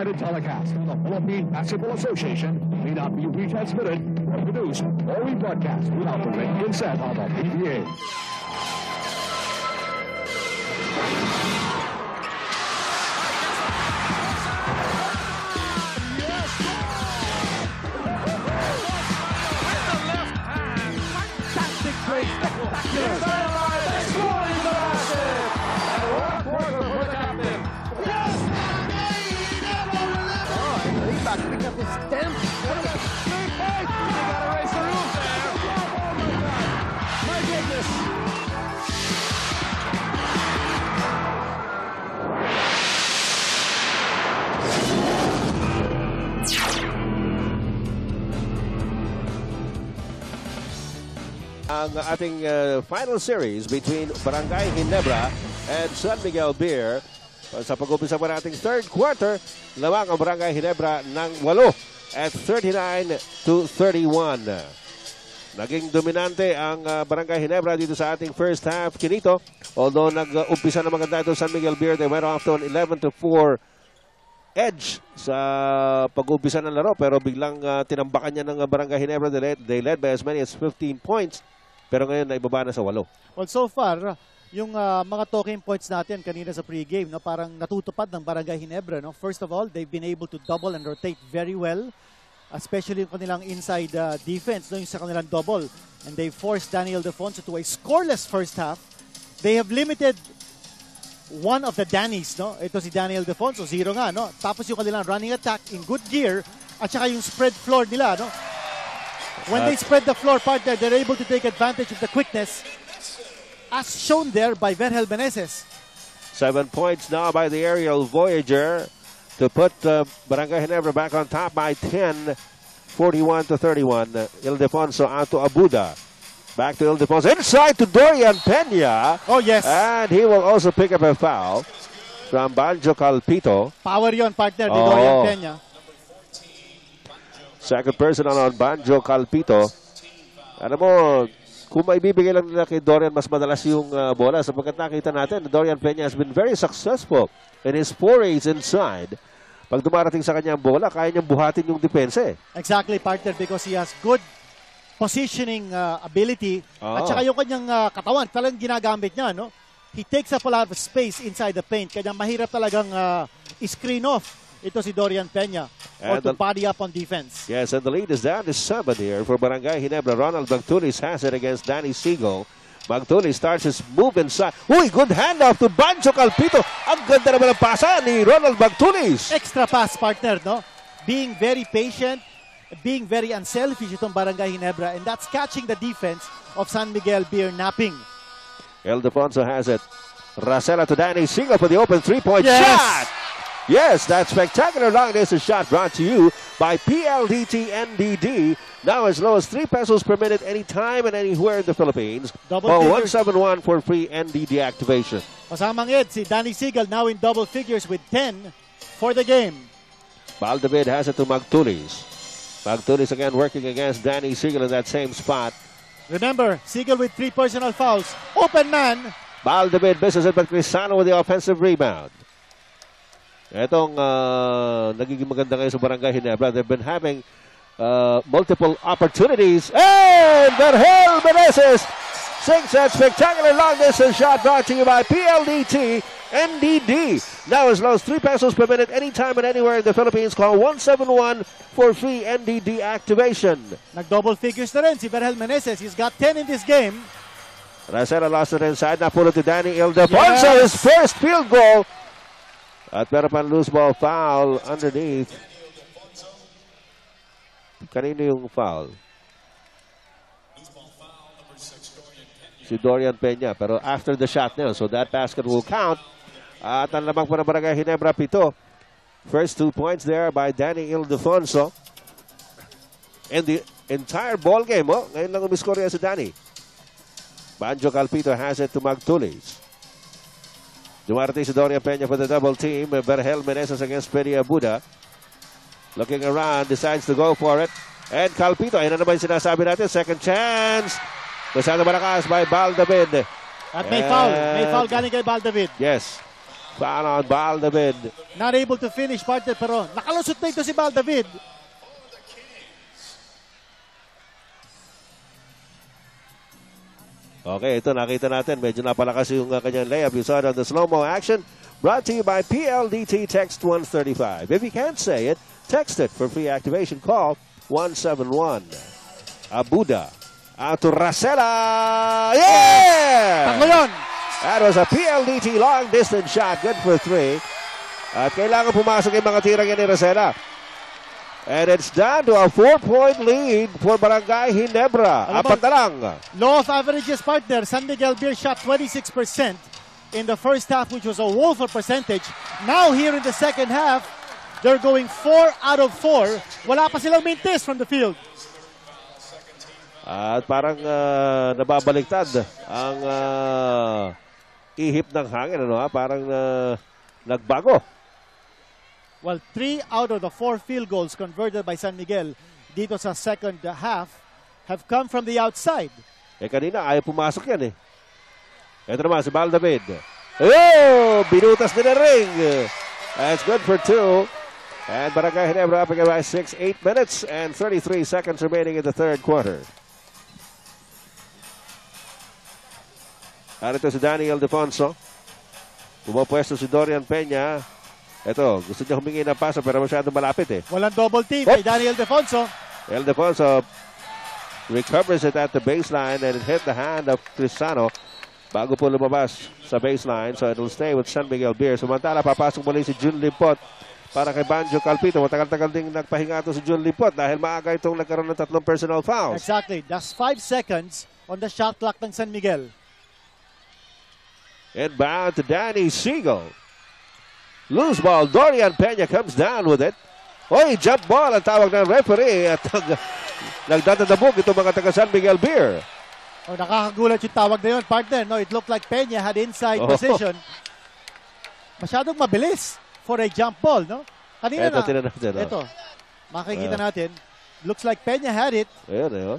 copyrighted telecast of the Philippine Basketball Association may not be retransmitted or produced or rebroadcast without the written consent of the PBA. Picking up his stamp. What about 3 points? You gotta raise the roof there. Oh my God. My goodness. Ang ating final series between Barangay Ginebra and San Miguel Beer. Sa pag-umpisa pa nating third quarter, lamang ang Barangay Ginebra ng 8 at 39-31. Naging dominante ang Barangay Ginebra dito sa ating first half. Kinito, although nag-umpisa na maganda ito San Miguel Beer, they went off to an 11-4 edge sa pag-umpisa ng laro. Pero biglang tinambakan niya ng Barangay Ginebra. They led by as many as 15 points. Pero ngayon, naibaba na sa 8. Well, so far, yung mga talking points natin kanina sa pregame, no, parang natutupad ng Barangay Ginebra. No? First of all, they've been able to double and rotate very well, especially yung kanilang inside defense, no, yung sa kanilang double. And they forced Daniel Defonso to a scoreless first half. They have limited one of the Dannies. No? Ito si Daniel Defonso, 0 nga. No? Tapos yung kanilang running attack in good gear at saka yung spread floor nila. No? When they spread the floor partner, they're able to take advantage of the quickness as shown there by Verhel Meneses. 7 points now by the aerial Voyager to put Barangay Ginebra back on top by 10, 41-31. Ildefonso out to Abuda. Back to Ildefonso. Inside to Dorian Peña. Oh, yes. And he will also pick up a foul from Banjo Calpito. Power yon partner ni Dorian Peña. Second personal on Banjo Calpito. Ano mo, kung maibibigay lang nila kay Dorian mas madalas yung bola, sapagkat nakita natin, Dorian Peña has been very successful in his forays inside. Pag dumarating sa kanya ang bola, kaya niyang buhatin yung depensa. Exactly, partner, because he has good positioning ability at saka yung kanyang katawan, talagang ginagamit niya. No? He takes up a lot of space inside the paint, kaya mahirap talagang screen off ito si Dorian Peña or to body up on defense. Yes, and the lead is down to 7 here for Barangay Ginebra. Ronald Magtulis has it against Danny Siegel. Magtulis starts his move inside. Uy, good handoff to Banjo Calpito. Ang ganda naman ang pasa ni Ronald Magtulis. Extra pass, partner, no? Being very patient, being very unselfish itong Barangay Ginebra, and that's catching the defense of San Miguel Beer napping. Ildefonso has it. Racela to Danny Siegel for the open three-point shot. Yes, that spectacular long distance shot brought to you by PLDT NDD. Now as low as 3 pesos per minute anytime and anywhere in the Philippines. Call 171 for free NDD activation. Kasamang Ed, si Danny Siegel now in double figures with 10 for the game. Baldavid has it to Magtulis. Magtulis again working against Danny Siegel in that same spot. Remember, Siegel with 3 personal fouls. Open man. Baldavid misses it, but Crisano with the offensive rebound. Etong nagiging maganda ngayon sa Barangay Ginebra. They've been having multiple opportunities. And Verhel Meneses sinks that spectacular long distance shot brought to you by PLDT NDD. Now as low as 3 pesos per minute anytime and anywhere in the Philippines. Call 171 for free NDD activation. Nag-double figures na rin si Verhel Meneses. He's got 10 in this game. Racela lost it inside. Napulot to Danny Ildefonso. His first field goal. At meron pa loose ball foul underneath. Kanino yung foul? Si Dorian Peña. Pero after the shot now, so that basket will count. At ang lamang po ng Barangay Ginebra, 7. First 2 points there by Danny Ildefonso. And the entire ball game, ngayon lang umiscore yan si Danny. Banjo Calpito has it to Magtulis. Dumarating si Dorian Peña for the double team. Verhel Meneses against Penny Abuda. Looking around, decides to go for it. And Calpito, ayun na naman yung sinasabi natin. Second chance. Masyado malakas by Baldavid. At may foul. May foul galing kay Baldavid. Yes. Foul on Baldavid. Not able to finish, partner, pero nakalusot na ito si Baldavid. Okay, ito nakita natin. Medyo napalakas yung kanyang layup. You saw it on the slow-mo action. Brought to you by PLDT Text 135. If you can't say it, text it for free activation. Call 171. Abuda. Out to Rasela. Yeah! Tatlo yun. That was a PLDT long-distance shot. Good for 3. At kailangan pumasok yung mga tira ni Rasela. And it's down to a 4-point lead for Barangay Ginebra. Alam mo, Apat na lang. Law of averages, partner. San Miguel Beer shot 26% in the first half, which was a woeful percentage. Now here in the second half, they're going 4 out of 4. Wala pa silang mintis from the field. At parang nababaliktad ang ihip ng hangin. Ano, parang nagbago. Well, 3 out of the 4 field goals converted by San Miguel dito sa second half have come from the outside. Kanina ayaw pumasok yan eh. Ito naman si Baldavid. Oh! Binutas din ang ring. That's good for 2. And Barangay Ginebra up again by 6. 8 minutes and 33 seconds remaining in the third quarter. At ito si Daniel Defonso. Pumapwesto si Dorian Peña. Ito, gusto niya humingi ng paso pero masyadong malapit eh. Walang double team kay Daniel Defonso. El Defonso recovers it at the baseline and it hit the hand of Crisano bago po lumabas sa baseline. So it will stay with San Miguel Beer. Samantala, papasok muli si Jun Limpot para kay Banjo Calpito. Matagal-tagal ding nagpahinga ito si Jun Limpot dahil maaga itong nagkaroon ng 3 personal fouls. Exactly. That's 5 seconds on the shot clock ng San Miguel. Inbound to Danny Siegel. Loose ball. Dorian Peña comes down with it. Oy, jump ball ang tawag ng referee at nagdadadabog itong mga taga San Miguel Beer. Oh, nakakagulat yung tawag na yun, partner. No, it looked like Peña had inside position. Masyadong mabilis for a jump ball, no? Kanina Ito, tinan natin. Ito, makikita natin. Looks like Peña had it. Ayan, ayan.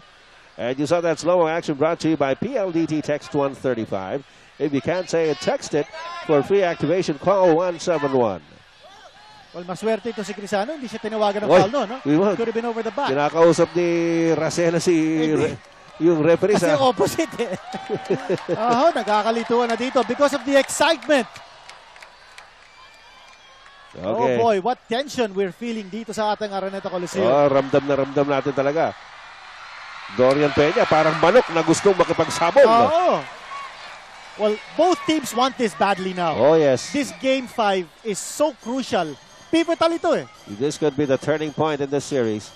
And you saw that slow action brought to you by PLDT Text 135. If you can't say it, text it for free activation. Call 171. Well, maswerte ito si Crisano. Hindi siya tinawagan ng Oy, foul, no? Could have been over the back. Kinakausap ni Rasela yung referee Kasi sa... opposite eh. Nagkakalituan na dito because of the excitement. Okay. Oh boy, what tension we're feeling dito sa ating Araneta Coliseum. Ramdam na ramdam natin talaga. Dorian Peña, parang manok na gustong makipagsabog. Well, both teams want this badly now. Oh, yes. This Game 5 is so crucial. Pivotal ito eh. This could be the turning point in this series.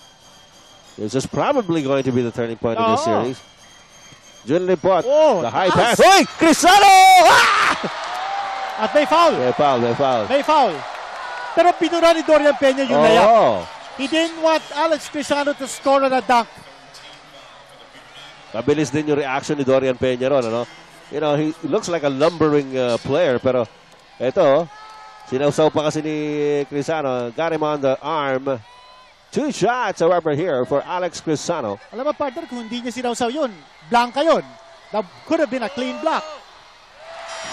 This is probably going to be the turning point in this series. Jun Limpot, the high pass. Oy! Crisano! At may foul. May foul. Pero pinura ni Dorian Peña yung layup. He didn't want Alex Crisano to score on a dunk. Mabilis din yung reaction ni Dorian Peña ron, ano? You know, he looks like a lumbering player, pero ito, sinausaw pa kasi ni Crisano. Got him on the arm. 2 shots, however, here for Alex Crisano. Alam mo, partner, kung hindi niya sinausaw yun, blanca yun. That could have been a clean block.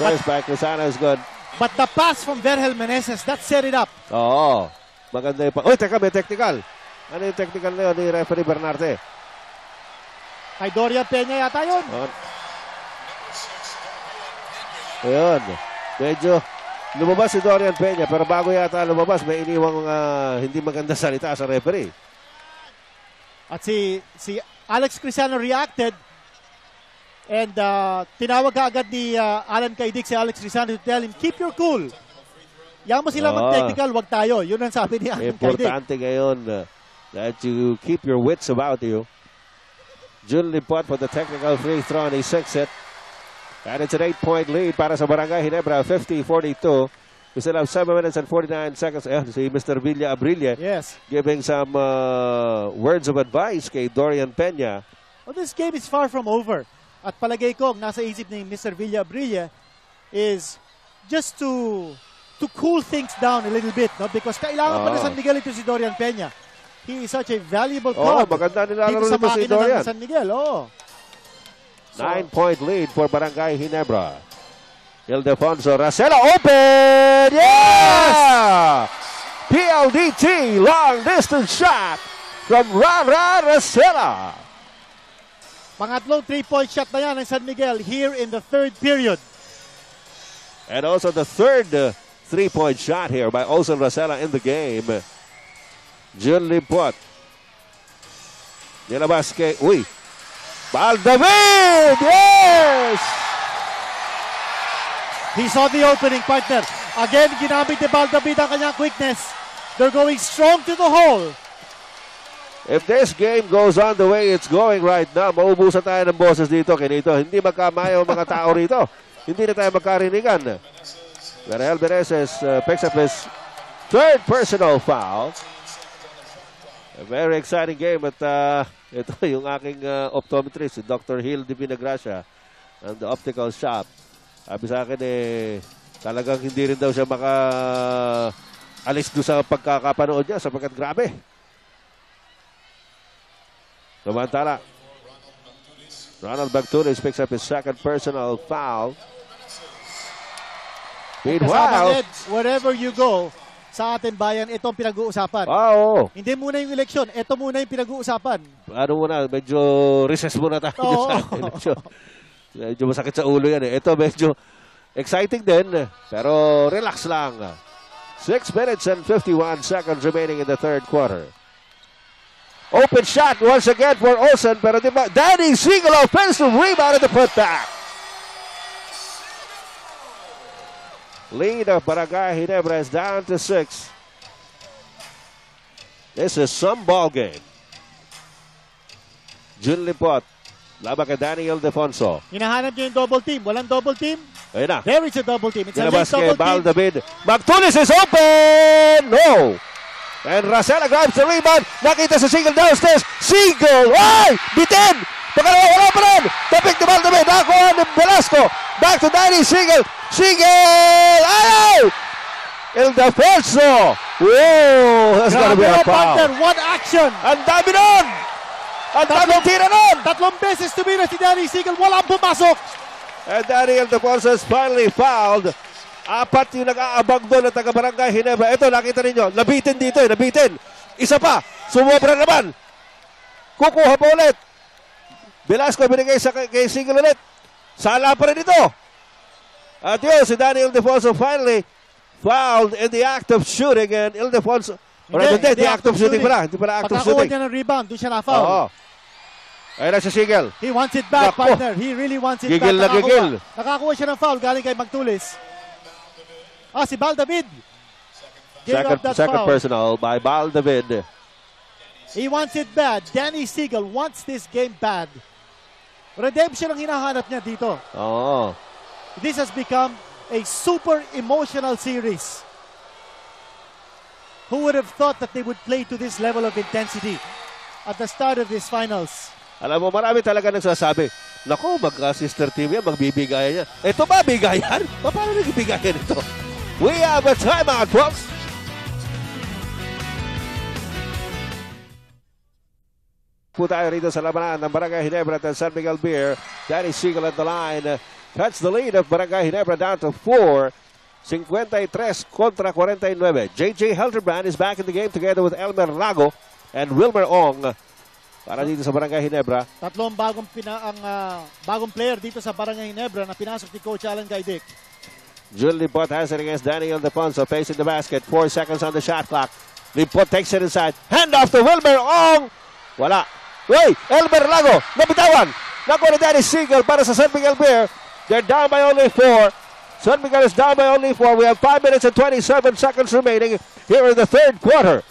First by Crisano is good. But the pass from Vergel Meneses, that set it up. Oo. Maganda yung Uy, teka, may technical. Ano yung technical na yun ni referee Bernarte? Kay Dorian Peña yata yun. Ayun. Medyo lumabas si Dorian Peña pero bago yata lumabas may iniwang hindi maganda salita sa referee. At si Alex Crisano reacted and tinawag agad ni Alan Kaidik si Alex Crisano to tell him, keep your cool. Yaman mo sila mag-technical, wag tayo. Yun ang sabi ni Alan Kaidik. Importante ngayon that you keep your wits about you. Jun Limpot for the technical free throw and he sinks it. And it's an 8-point lead para sa Barangay Ginebra, 50-42. We still have 7 minutes and 49 seconds. Si Mr. Villa Abrilla giving some words of advice kay Dorian Peña. Well, this game is far from over. At palagay ko, nasa isip ni Mr. Villa Abrilla is just to cool things down a little bit, no? Because kailangan pa na San Miguel ito si Dorian Peña. He is such a valuable card. Maganda dito nilalaro sa nito si makina Dorian. ng San Miguel, 9-point lead for Barangay Ginebra. Ildefonso. Racela open! Yeah! PLDT long distance shot from Rara Racela. Pangatlong 3-point shot na yan ng San Miguel here in the third period. And also the third 3-point shot here by Olsen Racela in the game. Jun Limpot. Nilabas kay, Baldavid! Yes! He saw the opening, partner. Again, ginamit ni Baldavid ang kanyang quickness. They're going strong to the hole. If this game goes on the way it's going right now, maubusan tayo ng boses dito, Kinito. Hindi magkamayo ang mga tao rito. Hindi na tayo magkarinigan. Gabriel Bereses picks up his third personal foul. A very exciting game at ito yung aking optometrist, si Dr. Hill de Vinagracia and the optical shop. Sabi sa akin talagang hindi rin daw siya alis doon sa pagkakapanood niya sapagkat grabe. Samantala, Ronald Bactulis picks up his second personal foul. Meanwhile, wherever you go, sa ating bayan, itong pinag-uusapan. Oo. Hindi muna yung eleksyon, ito muna yung pinag-uusapan. Ano muna, medyo recess muna tayo Oo. sa eleksyon. Medyo masakit sa ulo yan. Ito medyo exciting din, pero relax lang. 6 minutes and 51 seconds remaining in the third quarter. Open shot once again for Olsen, pero di ba, Danny Siegel offensive rebound at the putback. Lead of Barangay Ginebra is down to 6. This is some ball game. Jun Limpot, laban kay Danny Ildefonso. Hinahanap niyo yung double team. Walang double team. Ayun na. There is a double team. It's a late Nilabas kay double team. Baldavid. Magtulis is open! No! And Racela grabs the rebound. Nakita sa Siegel downstairs. Siegel! Ay! Bitin! Pagkalawa, wala pa rin! Tapik ni Baldavid. Nakuha ni Velasco. Back to Danny Siegel. Siegel! Ayaw! Ildefonso! Whoa! That's gotta be a Grabe, foul. partner. What action! Ang dami nun! Ang daming tira nun! Tatlong beses tumira si Danny Siegel. Walang pumasok. And Danny Ildefonso is finally fouled. Apat yung nag-aabang doon ng taga-Barangay Ginebra. Ito, nakita ninyo. Nabitin dito nabitin. Isa pa. Sumobra naman. Kukuha pa ulit. Velasco binigay kay Siegel ulit. Sala pa rin ito. At yun, si Danny Ildefonso finally fouled in the act of shooting. And Ildefonso, hindi, the act of shooting pala. Hindi pala act of Pagkakuha shooting. niya ng rebound, doon siya na-foul. Oo. Ayun na si Siegel. He wants it back, Naku. partner. He really wants it Gigil back. na gigil. Nakakuha siya ng foul galing kay Magtulis. Si Baldavid. Gave up that Second foul. personal by Baldavid. He wants it bad. Danny Siegel wants this game bad. Redemption ang hinahanap niya dito. Oo. This has become a super emotional series. Who would have thought that they would play to this level of intensity at the start of these finals? Alam mo, marami talaga nagsasabi, naku, magka-sister team yan, magbibigayan yan. Ito ba, bigayan? Paano nagbigayan ito? We have a timeout, folks. Po tayo rito sa labanan ng Barangay Ginebra at San Miguel Beer. Danny Siegel at the line. Cuts the lead of Barangay Ginebra down to 4. 53 kontra 49. J.J. Helterbrand is back in the game together with Elmer Lago and Wilmer Ong. Para dito sa Barangay Ginebra. Tatlong bagong player dito sa Barangay Ginebra na pinasok ni Coach Alan Gaidic. Jun Limpot has it against Danny Ildefonso facing the basket. 4 seconds on the shot clock. Limpot takes it inside. Hand off to Wilmer Ong. Wala. Wait, Elmer Lago. Nabitawan. Nakuha ni Danny Siegel para sa San Miguel Beer. They're down by only 4. San Miguel is down by only 4. We have 5 minutes and 27 seconds remaining here in the third quarter.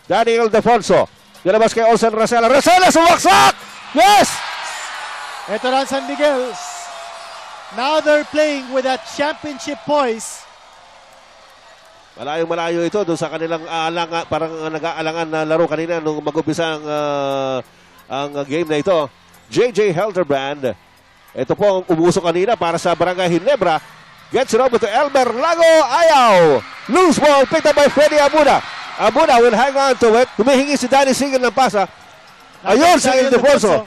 Danny Ildefonso. Nilabas kay Olsen Racela. Racela sumaksak! Yes! Ito na ang San Miguel. Now they're playing with that championship poise. Malayong-malayo ito doon sa kanilang parang nag-aalangan na laro kanina nung mag-umpisa ang game na ito. J.J. Helterbrand. Ito po ang umuso kanina para sa Barangay Ginebra. Gets it over to Elmer Lago. Ayaw. Loose ball picked up by Freddy Abuna. Abuna will hang on to it. Humihingi si Danny Siegel ng pasa. Ayun si Ildefonso.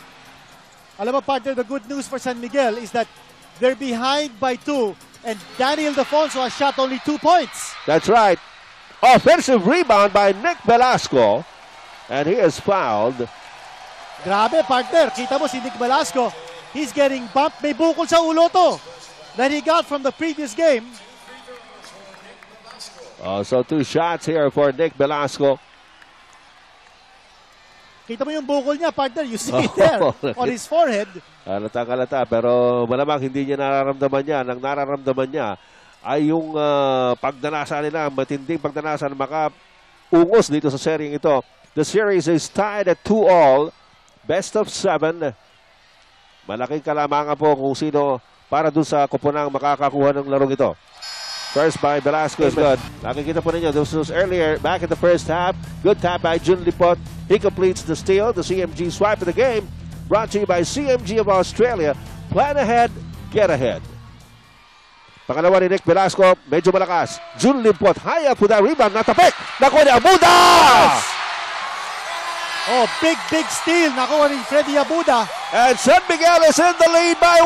Alam mo, partner, the good news for San Miguel is that they're behind by 2 And Danny Ildefonso has shot only 2 points. That's right. Offensive rebound by Nick Velasco. And he is fouled. Grabe, partner. Kita mo si Nick Velasco. He's getting bumped. May bukol sa ulo to that he got from the previous game. So 2 shots here for Nick Velasco. Kita mo yung bukol niya, partner. You see it there on his forehead. Halata, pero malamang hindi niya nararamdaman niya. Ang nararamdaman niya ay yung pagdanasa nila, matinding pagdanasa na makaungos dito sa seryeng ito. The series is tied at 2-all. Best of 7. Malaking kalamangan po kung sino para dun sa kupunang makakakuha ng larong ito. First by Velasco is good. Nakikita po ninyo, this was earlier, back in the first half. Good tap by Jun Lipot. He completes the steal. The CMG swipe of the game. Brought to you by CMG of Australia. Plan ahead, get ahead. Pangalawa ni Nick Velasco, medyo malakas. Jun Lipot, high up with that rebound. Natapik! Nakuha ni Abuda! Yes! Oh, big steal. Nakuha ni Freddy Abuda. And San Miguel is in the lead by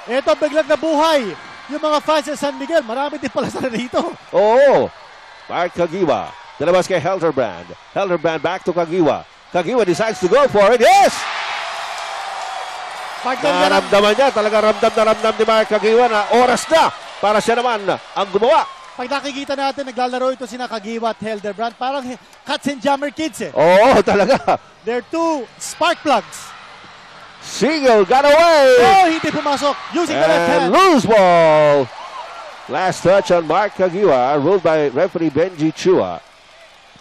1. Ito, biglang nabuhay. Yung mga fans sa San Miguel, marami din pala sila rito. Oo. Mark Kagiwa. Dalabas kay Helderbrand. Helderbrand back to Kagiwa. Kagiwa decides to go for it. Yes! Naramdaman niya. Talaga ramdam ni Mark Kagiwa na oras na para siya naman ang gumawa. Pag nakikita natin, naglalaro ito sina Kagiwa at Helderbrand. Parang Cats and Jammer kids eh. Oo, talaga. They're 2 spark plugs. Siegel got away. Oh, hindi pumasok. Using the left hand. And loose ball. Last touch on Mark Kagiwa, ruled by referee Benji Chua.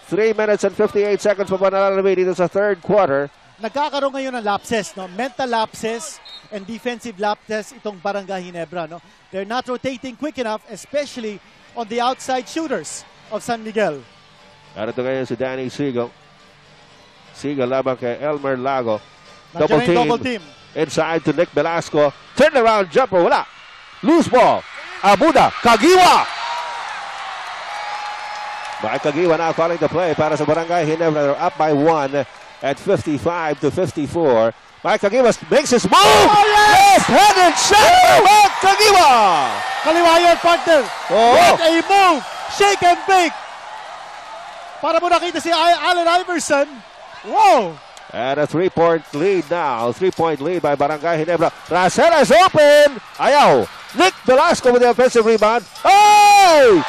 3 minutes and 58 seconds pa panalalabi dito sa third quarter. Nagkakaroon ngayon ng lapses, no? Mental lapses and defensive lapses itong Barangay Ginebra, no? They're not rotating quick enough, especially on the outside shooters of San Miguel. Narito ngayon si Danny Siegel. Siegel laban kay Elmer Lago. Double team. Inside to Nick Velasco. Turn around jumper. Wala. Loose ball. Abuda. Kagiwa. By Kagiwa now calling the play para sa Barangay Ginebra. They're up by 1 at 55-54. Mike Kagiwa makes his move. Oh, yes! Left-handed shot. Mike Kagiwa. Kaliwa yun, partner. Oh. What a move. Shake and bake. Para mo nakita si Allen Iverson. Wow. And a 3-point lead now. 3-point lead by Barangay Ginebra. Racela is open. Ayaw. Nick Velasco with the offensive rebound. Ay!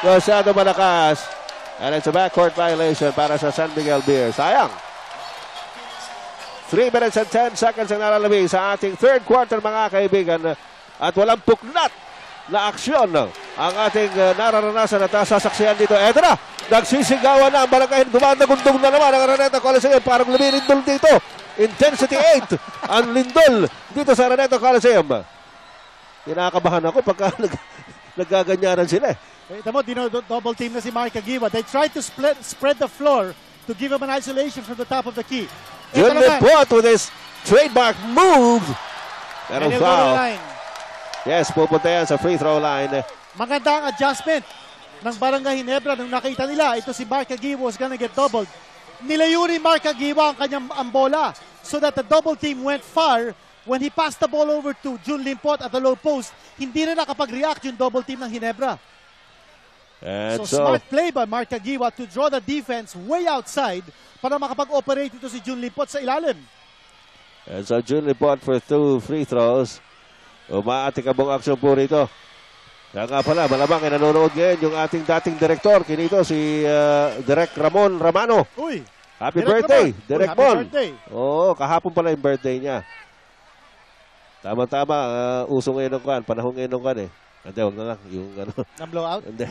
Masyado malakas. And it's a backcourt violation para sa San Miguel Bears. Sayang. 3 minutes and 10 seconds ang nalalabing sa ating third quarter, mga kaibigan. At walang puknat na aksyon ang ating nararanasan at sasaksihan dito. Eto na, nagsisigawan na ang Barangay. Gumandagundong na naman ang Araneta Coliseum. Parang lumilindol dito. Intensity 8 ang lindol dito sa Araneta Coliseum. Kinakabahan ako pagka naggaganyaran sila. Tamo, double team na si Mark Kagiwa. They tried to spread the floor to give him an isolation from the top of the key. Jun Lipot with his trademark move. And he'll go to the line. Yes, pupunta yan sa free throw line. Maganda ang adjustment ng Barangay Ginebra nung nakita nila. Ito si Mark Kagiwa was gonna get doubled. Nilayo ni Mark Kagiwa ang kanyang bola so that the double team went far. When he passed the ball over to Jun Lipot at the low post, hindi na nakapag-react yung double team ng Ginebra. And so smart play by Mark Kagiwa to draw the defense way outside para makapag-operate ito si Jun Lipot sa ilalim. And so Jun Lipot for 2 free throws. Umaatikabong aksyon po rito. Kaya nga pala, malamang ay nanonood ngayon yung ating dating direktor. Kinito si Direk Ramon Ramano. Uy! Happy birthday, Direk Mon. Happy birthday. Oo, kahapon pala yung birthday niya. Tama-tama, uso ngayon ng kan, panahon ngayon ng kan eh. Hindi, huwag na lang. Yung ano. Ng blowout? Hindi,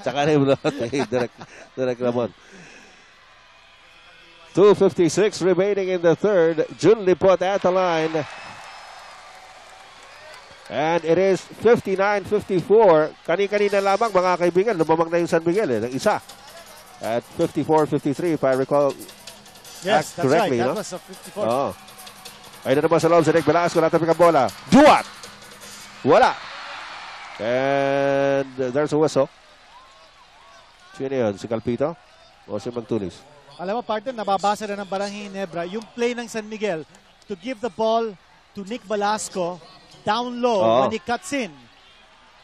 tsaka na yung blowout eh, Direk Ramon. 2:56 remaining in the third. Jun Lipot at the line. And it is 59-54. Kani-kanina lamang, mga kaibigan, lumamang na yung San Miguel ng isa. At 54-53, if I recall yes, that's correctly. Right. That No? was a 54. Oo. Ay na naman sa loob si Nick Velasco. Natapik ang bola. Duwat! Wala. And there's a whistle. Sino yun? Si Calpito? O si Magtulis? Alam mo, partner, nababasa na ng Barangay Ginebra yung play ng San Miguel to give the ball to Nick Velasco down low Oo. when he cuts in.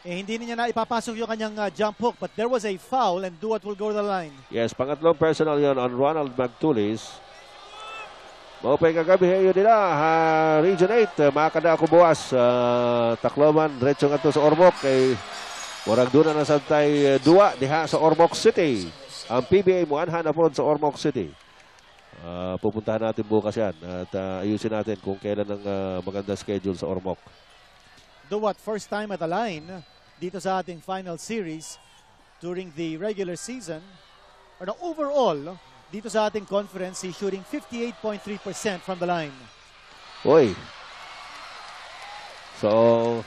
Eh, hindi niya na ipapasok yung kanyang jump hook, but there was a foul and Duat will go to the line. Yes, pangatlong personal yon on Ronald Magtulis. Maupay kagabi yun nila, Region 8, makakada ako buwas. Tacloban, diretso nga to sa Ormoc. Kay Murag doon na nasantay dua diha sa Ormoc City. Ang PBA mo anhan na po sa Ormoc City. Pupuntahan natin bukas yan at ayusin natin kung kailan ang maganda schedule sa Ormoc. Duat, first time at the line dito sa ating final series during the regular season. Or no, overall, dito sa ating conference, he's shooting 58.3% from the line. Oy. So,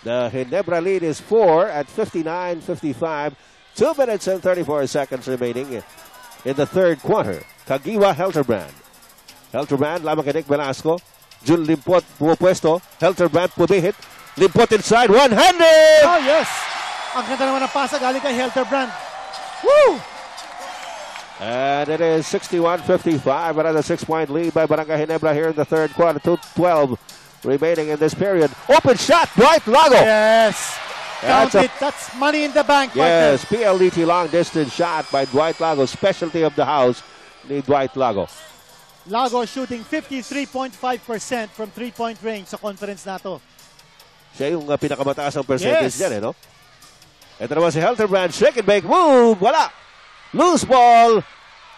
the Ginebra lead is 4 at 59-55. 2 minutes and 34 seconds remaining in the third quarter. Kagiwa Helterbrand. Helterbrand, lamang kay Nick Velasco. Jun Limpot, pumupwesto. Helterbrand, pumihit. Limpot inside, one-handed! Oh, yes! Ang ganda naman ng pasa galing kay Helterbrand. Woo! And it is 61-55. Another 6-point lead by Barangay Ginebra here in the third quarter. 2:12 remaining in this period. Open shot, Dwight Lago. Yes! Count it. That's money in the bank, partner. Yes, PLDT long distance shot by Dwight Lago. Specialty of the house ni Dwight Lago. Lago shooting 53.5% from 3-point range sa conference na to. Siya yung pinakamataas ang percentage Yes. dyan, no? Ito naman si Helterbrand. Shake and bake move. Wala. Loose ball.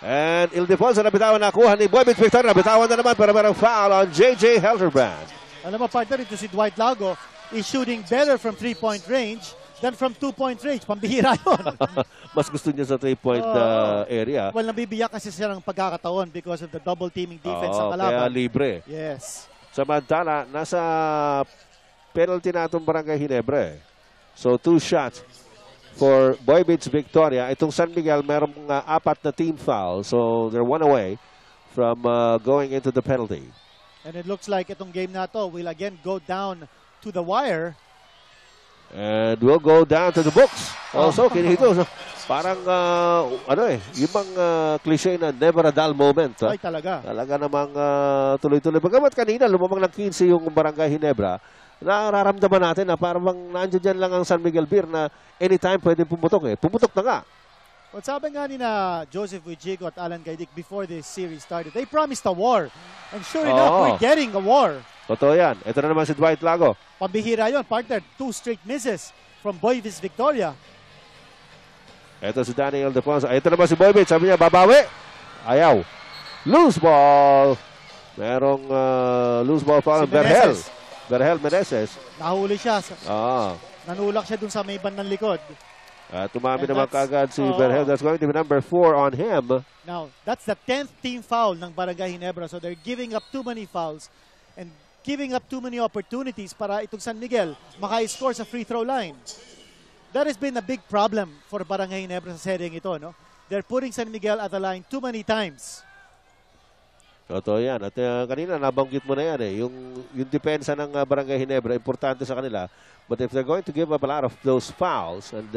And Ildefonso nabitawan na kuha ni Boybit Victor. Nabitawan na naman pero merong foul on JJ Helterbrand. Alam mo, partner, ito si Dwight Lago is shooting better from 3-point range than from 2-point range. Pambihira yun. Mas gusto niya sa 3-point area. Well, nabibiyak kasi siya ng pagkakataon because of the double teaming defense ng Kaya kalaban. libre. Yes. Samantala, nasa penalty na itong Barangay Ginebra. So, 2 shots for Boybits Victoria. Itong San Miguel, merong 4 na team foul. So, they're 1 away from going into the penalty. And it looks like itong game na to will again go down to the wire. And we'll go down to the books. Also, kinito. So, parang, yung bang cliche na never a dull moment. Ay, talaga. Talaga namang tuloy-tuloy. Bagamat kanina, lumamang ng 15 yung Barangay Ginebra, nararamdaman natin na parang nandiyan dyan lang ang San Miguel Beer na anytime pwede pumutok eh. Pumutok na nga. Well, sabi nga ni na Joseph Wijigo at Alan Gaidic before this series started, they promised a war. And sure enough, we're getting a war. Totoo yan. Ito na naman si Dwight Lago. Pambihira yon, partner. 2 straight misses from Boyvis Victoria. Ito si Daniel Ildefonso. Ito naman si Boybit. Sabi niya, babawi. Ayaw. Loose ball. Merong loose ball foul ng Berhel. Berhel Meneses. Nahuli siya. Ah. Nanulak siya dun sa may bandang likod. Tumami And naman kagad si Berhel. That's going to be number 4 on him. Now, that's the 10th team foul ng Barangay Ginebra. So they're giving up too many fouls and giving up too many opportunities para itong San Miguel maka-score sa free throw line. That has been a big problem for Barangay Ginebra sa seryeng ito, no? They're putting San Miguel at the line too many times. Totoo yan. At kanina, nabanggit mo na yan eh. Yung depensa ng Barangay Ginebra, importante sa kanila. But if they're going to give up a lot of those fouls and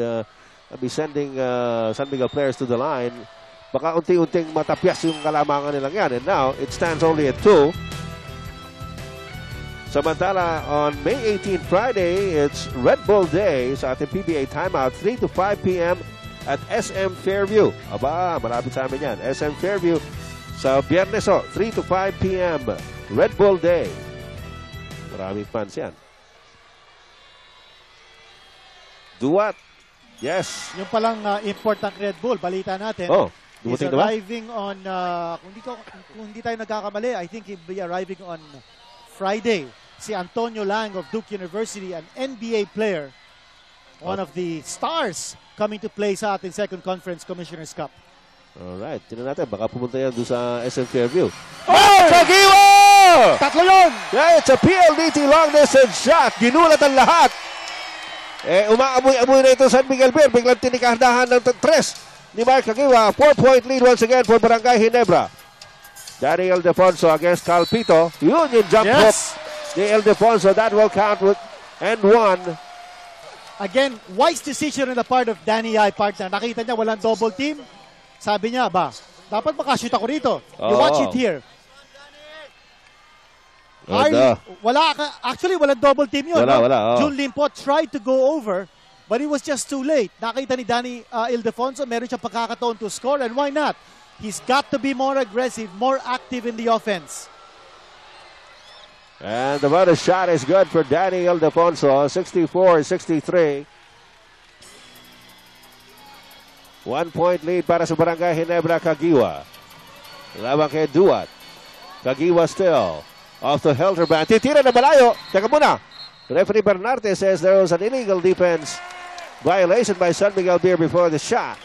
be sending San Miguel players to the line, baka unti-unting matapyas yung kalamangan nilang yan. And now, it stands only at 2. Samantala, on May 18, Friday, it's Red Bull Day sa ating PBA timeout, 3 to 5 p.m. at SM Fairview. Aba, malapit sa amin yan. SM Fairview sa Biyernes, 3 to 5 p.m. Red Bull Day. Maraming fans yan. Duat. Yes. Yung palang import ng Red Bull, balita natin. Oh, He's dumating na ba? arriving on, kung hindi tayo nagkakamali, I think he'll be arriving on Friday. Si Antonio Lang of Duke University, an NBA player. One of the stars coming to play sa ating second conference Commissioner's Cup. Alright, tingnan natin. Baka pumunta yan doon sa SM Fairview. Oh! Kagiwa! Tatlo yun! Yeah, it's a PLDT long distance shot. Ginulat ang lahat. Umaamoy-amoy na ito San Miguel Beer. Biglang tinikahdahan ng 3 ni Mark Kagiwa. 4-point lead once again for Barangay Ginebra. Daniel Ildefonso against Calpito. Yun yung jump hook ni Ildefonso. That will count with and 1. Again, wise decision on the part of Danny I, partner. Nakita niya walang double team. Sabi niya, dapat makashoot ako rito. You watch it here. Actually, walang double team yun. Wala. Jun Limpot tried to go over, but it was just too late. Nakita ni Danny Ildefonso, meron siyang pagkakataon to score, and why not? He's got to be more aggressive, more active in the offense. And the bonus shot is good for Danny Ildefonso, 64-63. 1 point lead para sa Barangay Ginebra, Caguioa. Laban kay Duat. Caguioa still. Off to Helderbrand. Titira na malayo. Teka muna. Referee Bernarte says there was an illegal defense violation by San Miguel Beer before the shot.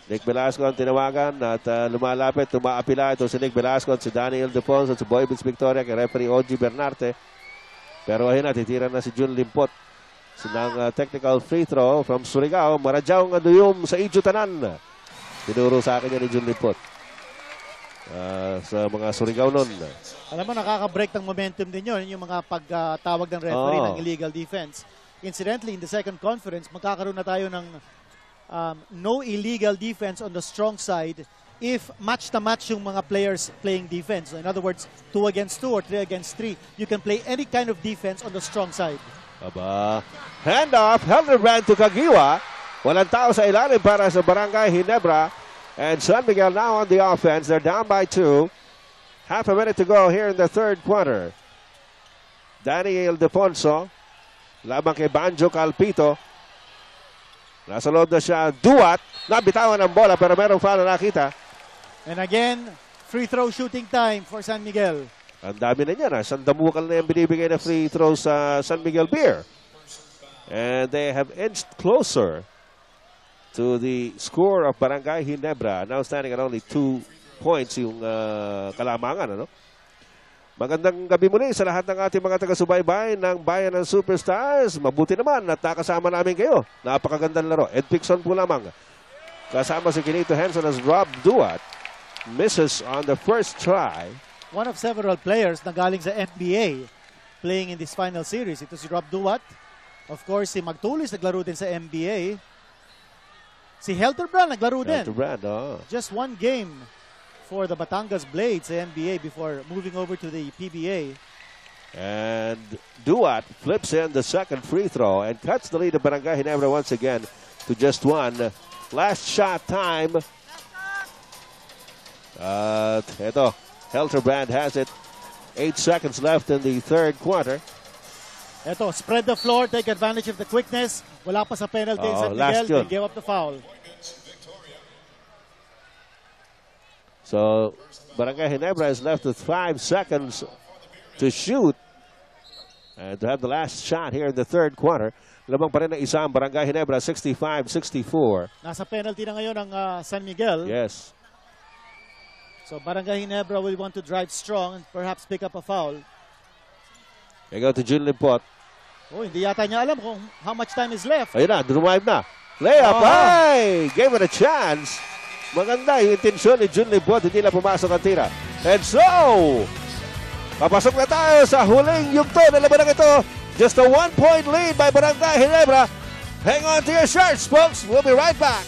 Nick Velasco ang tinawagan at lumalapit, tumaapila ito si Nick Velasco at si Daniel Ildefonso at si Boybits Victoria kay referee Ogie Bernarte. Pero ayun na, titira na si Jun Limpot. Sinang technical free throw from Surigao. Marajaw nga duyom sa Idyo Tanan. Tinuro sa akin yan ni Jun Limpot. Sa mga Surigao nun. Alam mo, nakaka-break ng momentum din yun. Yung mga pagtawag ng referee ng illegal defense. Incidentally, in the second conference, magkakaroon na tayo ng no illegal defense on the strong side if match-to-match yung mga players playing defense. So in other words, 2 against 2 or 3 against 3. You can play any kind of defense on the strong side. Aba. Handoff, Helderbrand to Caguioa. Walang tao sa ilalim para sa Barangay Ginebra. And San Miguel now on the offense. They're down by 2. Half a minute to go here in the third quarter. Danny Ildefonso. Labang kay Banjo Calpito. Nasa loob na siya. Duat. Nabitawan ang bola pero merong foul na nakita. And again, free throw shooting time for San Miguel. Ang dami na niya na. Sandamukal na yung binibigay na free throw sa San Miguel Beer. And they have inched closer to the score of Barangay Ginebra. Now standing at only 2 points yung kalamangan. Ano? Magandang gabi muli sa lahat ng ating mga taga-subaybay ng Bayan ng Superstars. Mabuti naman at nakasama namin kayo. Napakagandang laro. Ed Pixon po lamang. Kasama si Kinito Henson as Rob Duat. Misses on the first try. One of several players na galing sa NBA playing in this final series. Ito si Rob Duat. Of course, si Magtulis naglaro din sa NBA. Si Helderbrand naglaro din. Just 1 game for the Batangas Blades sa NBA before moving over to the PBA. And Duat flips in the second free throw and cuts the lead of Barangay Ginebra once again to just 1. Last shot time. Ito, Helderbrand has it. 8 seconds left in the third quarter. Ito, spread the floor, take advantage of the quickness. Wala pa sa penalty San Miguel, they gave up the foul. So, Barangay Ginebra is left with 5 seconds to shoot. And to have the last shot here in the third quarter. Lamang pa rin ng isang Barangay Ginebra, 65-64. Nasa penalty na ngayon ang San Miguel. Yes. So, Barangay Ginebra will want to drive strong and perhaps pick up a foul. They go to Jun Limpot. Oh, hindi yata niya alam kung how much time is left. Ayun na, drive na. Layup, ay! Gave it a chance. Maganda yung intensyon ni Jun Limpot. Hindi na pumasok ang tira. And so, papasok na tayo sa huling yugto na labanang ito. Just a 1-point lead by Barangay Ginebra. Hang on to your shirts, folks. We'll be right back.